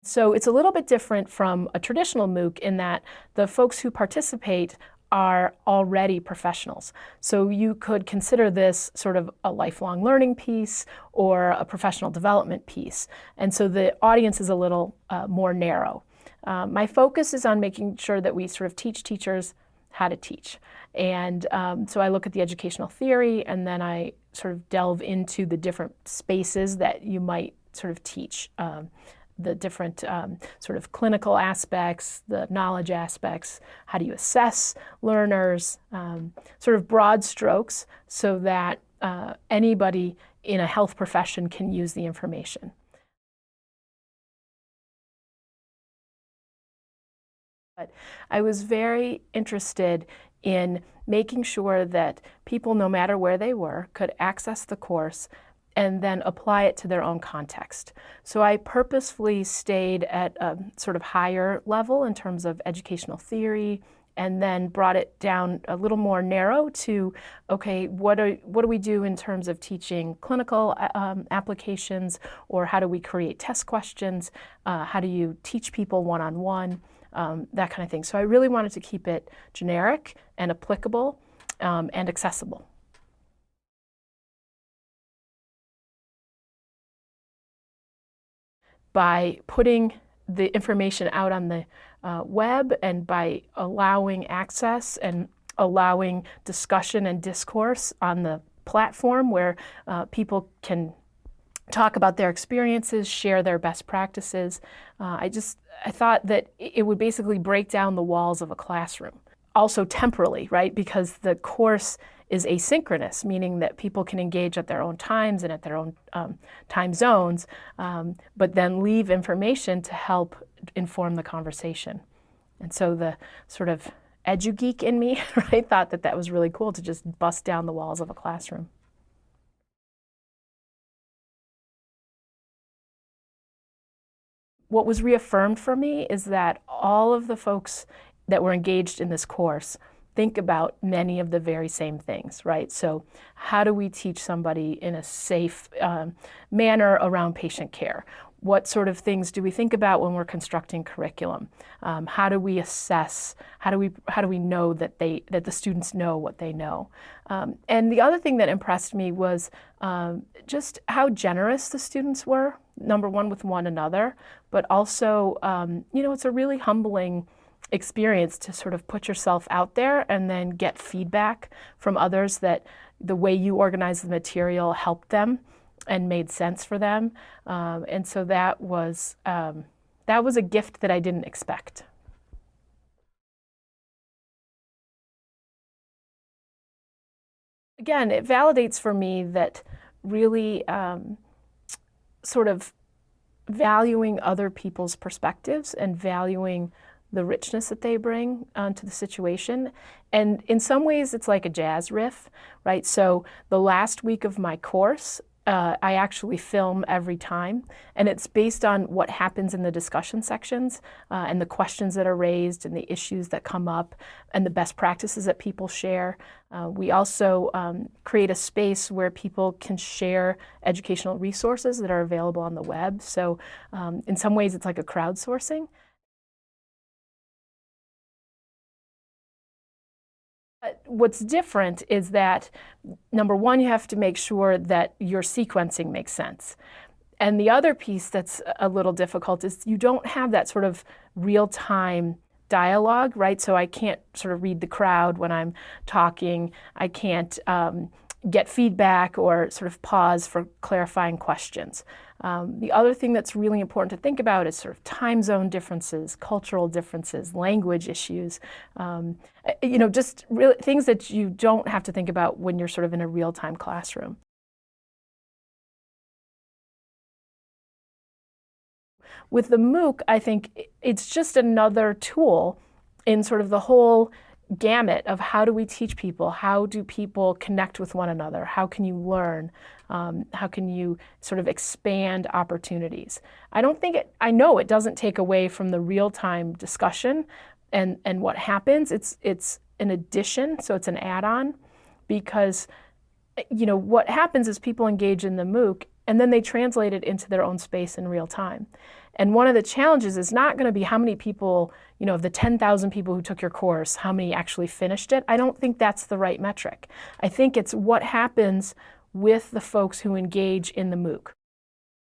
So it's a little bit different from a traditional MOOC in that the folks who participate are already professionals. So you could consider this sort of a lifelong learning piece or a professional development piece. And so the audience is a little more narrow. My focus is on making sure that we sort of teach teachers how to teach. And so I look at the educational theory, and then I sort of delve into the different spaces that you might sort of teach. The different sort of clinical aspects, the knowledge aspects, how do you assess learners, sort of broad strokes so that anybody in a health profession can use the information. But I was very interested in making sure that people, no matter where they were, could access the course and then apply it to their own context. So I purposefully stayed at a sort of higher level in terms of educational theory, and then brought it down a little more narrow to, okay, what do we do in terms of teaching clinical applications, or how do we create test questions? How do you teach people one-on-one? That kind of thing. So I really wanted to keep it generic and applicable and accessible. By putting the information out on the web, and by allowing access and allowing discussion and discourse on the platform where people can talk about their experiences, share their best practices. I thought that it would basically break down the walls of a classroom. Also temporally, right? Because the course is asynchronous, meaning that people can engage at their own times and at their own time zones, but then leave information to help inform the conversation. And so the sort of edu-geek in me, right, thought that that was really cool to just bust down the walls of a classroom. What was reaffirmed for me is that all of the folks that were engaged in this course think about many of the very same things, right? So how do we teach somebody in a safe manner around patient care? What sort of things do we think about when we're constructing curriculum? How do we assess? How do we know that the students know what they know? And the other thing that impressed me was just how generous the students were. Number one, with one another, but also, it's a really humbling experience to sort of put yourself out there and then get feedback from others that the way you organize the material helped them and made sense for them. And so that was a gift that I didn't expect. Again, it validates for me that really sort of valuing other people's perspectives and valuing the richness that they bring to the situation. And in some ways, it's like a jazz riff, right? So the last week of my course, I actually film every time, and it's based on what happens in the discussion sections and the questions that are raised and the issues that come up and the best practices that people share. We also create a space where people can share educational resources that are available on the web. So in some ways, it's like a crowdsourcing. What's different is that, number one, you have to make sure that your sequencing makes sense. And the other piece that's a little difficult is you don't have that sort of real-time dialogue, right? So I can't sort of read the crowd when I'm talking. I can't get feedback or sort of pause for clarifying questions. The other thing that's really important to think about is sort of time zone differences, cultural differences, language issues, just really things that you don't have to think about when you're sort of in a real-time classroom. With the MOOC, I think it's just another tool in sort of the whole gamut of how do we teach people, how do people connect with one another, how can you learn, how can you sort of expand opportunities. I know it doesn't take away from the real-time discussion and what happens. It's an addition, so it's an add-on, because what happens is people engage in the MOOC and then they translate it into their own space in real time. And one of the challenges is not going to be how many people, of the 10,000 people who took your course, how many actually finished it. I don't think that's the right metric. I think it's what happens with the folks who engage in the MOOC.